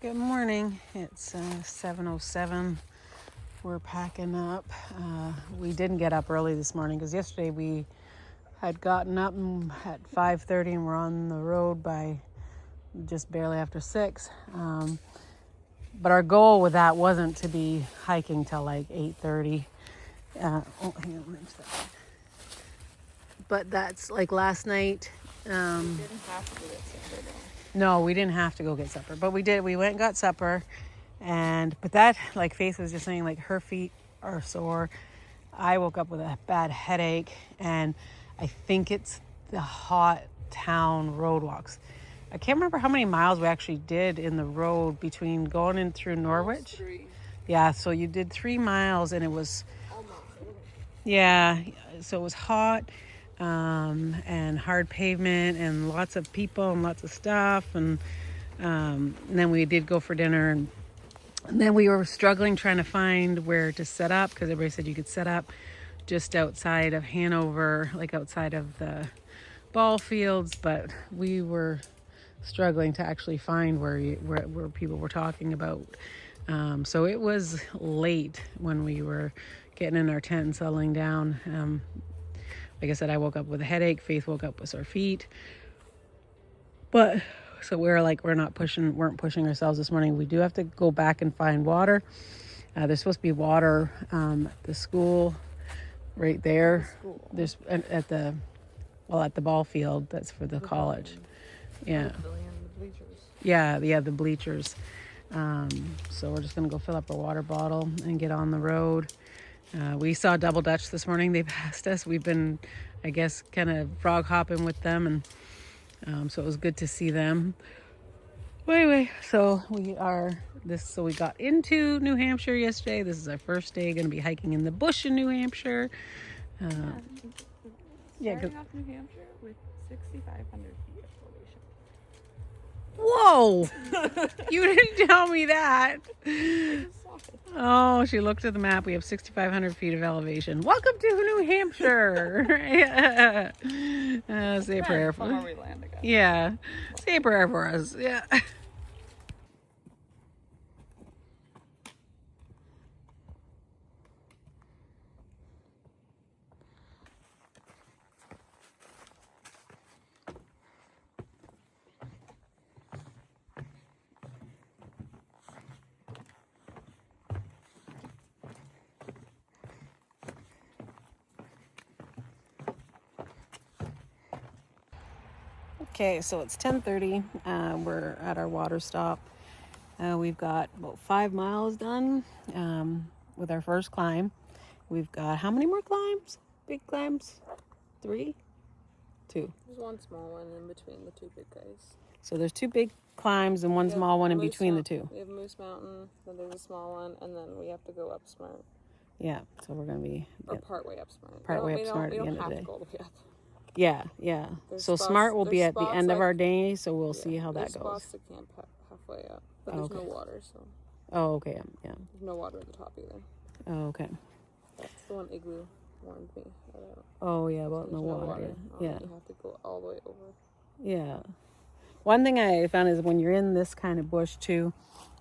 Good morning. It's 7:07. We're packing up. We didn't get up early this morning because yesterday we had gotten up at 5:30 and we're on the road by just barely after 6. But our goal with that wasn't to be hiking till like 8:30. Hang on, but that's like last night. Didn't have to get supper though. No, we didn't have to go get supper, but we did. We went and got supper. But that, like Faith was just saying, like her feet are sore. I woke up with a bad headache, and I think it's the hot town road walks. I can't remember how many miles we actually did in the road between going in through Norwich. 3. Yeah, so you did 3 miles, and it was, Almost. yeah, so it was hot and hard pavement and lots of people and lots of stuff. And then we did go for dinner, and then we were struggling trying to find where to set up because everybody said you could set up just outside of Hanover, like outside of the ball fields, but we were struggling to actually find where people were talking about. So it was late when we were getting in our tent and settling down. Like I said, I woke up with a headache. Faith woke up with sore feet. But so weren't pushing ourselves this morning. We do have to go back and find water. There's supposed to be water at the school right there. There's at the ball field. That's for the college. Yeah. The bleachers. So we're just gonna go fill up a water bottle and get on the road. We saw Double Dutch this morning. They passed us. We've been, I guess, kind of frog hopping with them, and so it was good to see them. Anyway, so we got into New Hampshire yesterday. This is our first day. Going to be hiking in the bush in New Hampshire. Starting off New Hampshire with 6,500 feet of elevation. Whoa! You didn't tell me that. Oh, she looked at the map. We have 6,500 feet of elevation. Welcome to New Hampshire. Yeah. Say a prayer for us. Yeah. Say a prayer for us. Yeah. Okay, so it's 10:30. We're at our water stop. We've got about 5 miles done with our first climb. We've got how many more climbs? Big climbs? 3? 2. There's one small one in between the 2 big guys. So there's 2 big climbs and one small one in between the 2. We have Moose Mountain, then there's a small one, and then we have to go up Smart. Yeah, so we're going to be... Partway up Smart. Partway up Smart at the end of the day. We don't have to go all the way up. Yeah. So Smart will be at the end of our day, so we'll see how that goes. There's spots to camp halfway up, but there's no water, so... Oh, okay, yeah. There's no water at the top either. Oh, okay. That's the one Igloo warned me about. Oh, yeah, about no water. Yeah. You have to go all the way over. Yeah. One thing I found is when you're in this kind of bush too,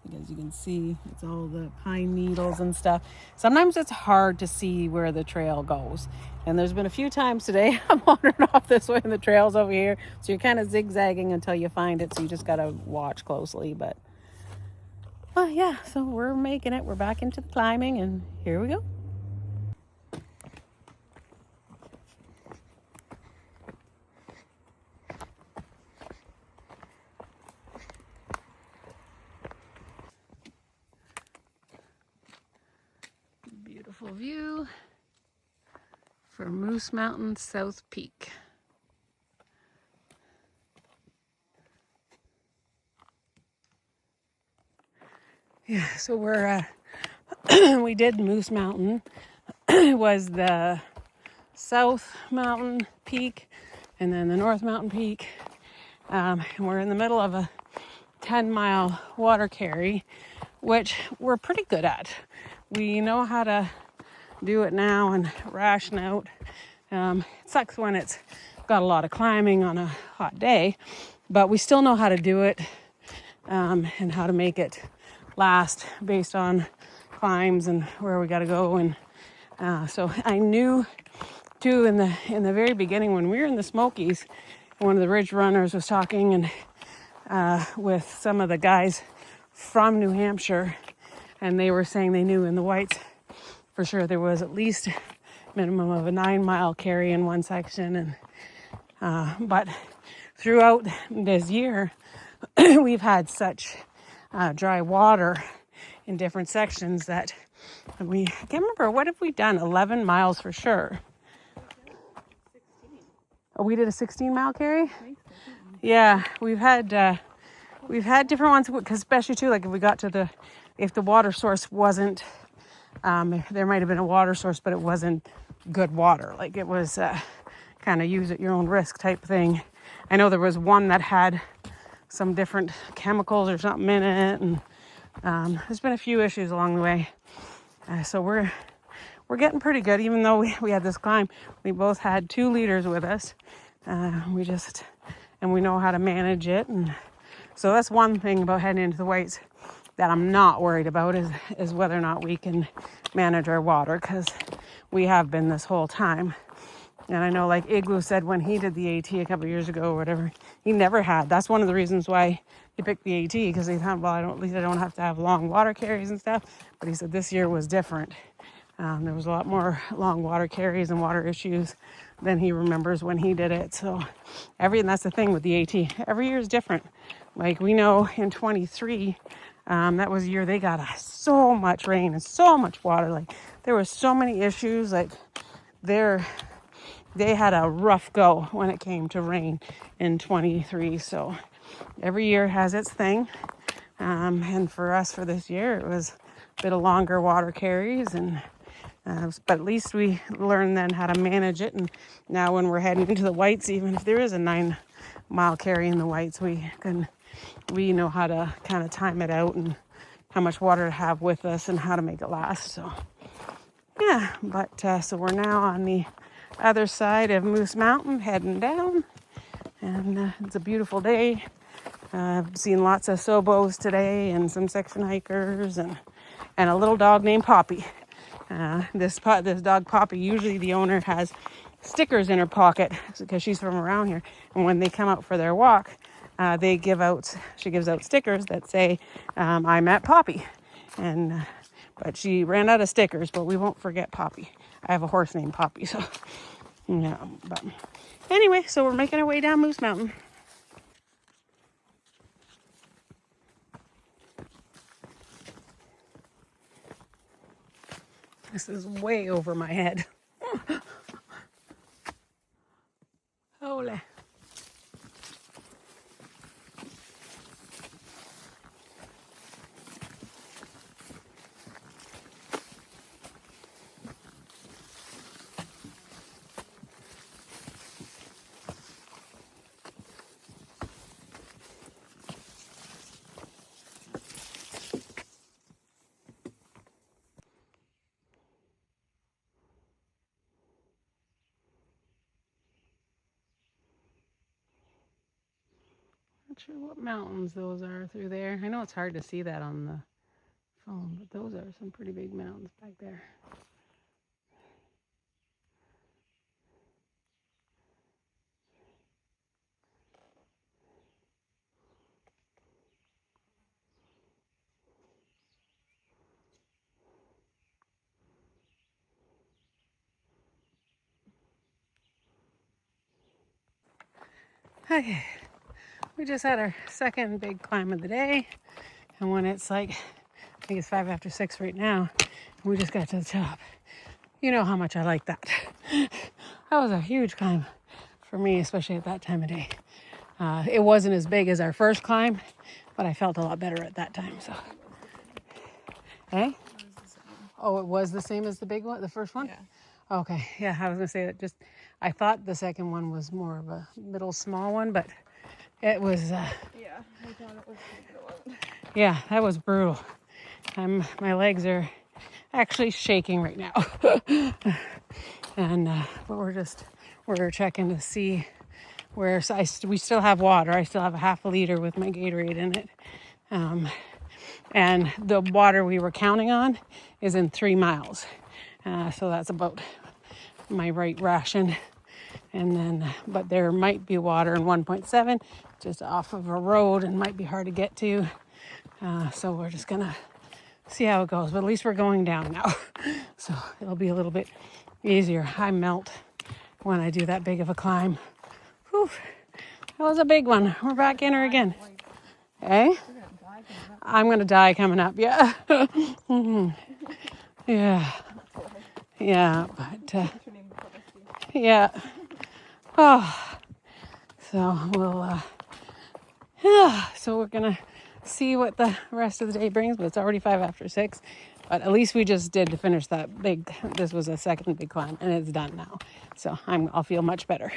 because you can see it's all the pine needles and stuff. Sometimes it's hard to see where the trail goes. And there's been a few times today I'm wandering off this way and the trail's over here. So you're kind of zigzagging until you find it. So you just got to watch closely. But yeah, so we're making it. We're back into the climbing and here we go. Beautiful view for Moose Mountain South Peak. Yeah, so we're we did Moose Mountain. It was the South Mountain Peak and then the North Mountain Peak. And we're in the middle of a 10-mile water carry, which we're pretty good at. We know how to do it now and ration out. It sucks when it's got a lot of climbing on a hot day, but we still know how to do it. and how to make it last based on climbs and where we got to go. And so I knew too in the very beginning when we were in the Smokies, one of the ridge runners was talking and with some of the guys from New Hampshire, and they were saying they knew in the Whites for sure there was at least minimum of a 9-mile carry in one section. And but throughout this year we've had such dry water in different sections that I can't remember, what have we done? 11 miles for sure. 16. Oh, we did a 16-mile carry? Yeah, we've had different ones, because especially too, like if the water source wasn't, there might have been a water source, but it wasn't good water. Like it was kind of use at your own risk type thing. I know there was one that had some different chemicals or something in it, and there's been a few issues along the way. So we're getting pretty good, even though we had this climb. We both had 2 leaders with us. And we know how to manage it. And so that's one thing about heading into the Whites that I'm not worried about is whether or not we can manage our water, because we have been this whole time. And I know, like Igloo said when he did the AT a couple of years ago or whatever, he never had. That's one of the reasons why he picked the AT, because he thought, well, at least I don't have to have long water carries and stuff. But he said this year was different. There was a lot more long water carries and water issues than he remembers when he did it. So and that's the thing with the AT. Every year is different. Like we know in 23, that was a year they got so much rain and so much water. Like there were so many issues. Like they had a rough go when it came to rain in 23. So every year has its thing. And for us for this year, it was a bit of longer water carries, and but at least we learned then how to manage it. And now when we're heading into the Whites, even if there is a 9-mile carry in the Whites, we know how to kind of time it out and how much water to have with us and how to make it last. So yeah, but so we're now on the other side of Moose Mountain heading down, and it's a beautiful day. I've seen lots of Sobos today and some section hikers and a little dog named Poppy. This dog Poppy, usually the owner has stickers in her pocket because she's from around here, and when they come out for their walk, she gives out stickers that say, I met Poppy. And but she ran out of stickers, but we won't forget Poppy. I have a horse named Poppy, so yeah. But anyway, so we're making our way down Moose Mountain. This is way over my head. Holy. Not sure what mountains those are through there. I know it's hard to see that on the phone, but those are some pretty big mountains back there. Okay, we just had our second big climb of the day, and when it's like, I think it's 5 after 6 right now, and we just got to the top. You know how much I like that. That was a huge climb for me, especially at that time of day. It wasn't as big as our first climb, but I felt a lot better at that time. So, hey? Oh, it was the same as the big one, the first one? Yeah. Okay, yeah, I was gonna say that. I thought the second one was more of a middle small one, but it was. Yeah, I thought it was big. Yeah, that was brutal. My legs are actually shaking right now, and but we're checking to see where we still have water. I still have a half a liter with my Gatorade in it, And the water we were counting on is in 3 miles. So that's about my right ration. And then, but there might be water in 1.7 just off of a road and might be hard to get to. So we're just gonna see how it goes. But at least we're going down now. So it'll be a little bit easier. I melt when I do that big of a climb. Whew. That was a big one. We're back in her again. Eh? I'm going to die coming up. Yeah. Yeah. Yeah. But, yeah. Oh. So we'll, so we're going to see what the rest of the day brings, but it's already 5 after 6. But at least we just did finish that big, this was a second big climb and it's done now. So I'll feel much better.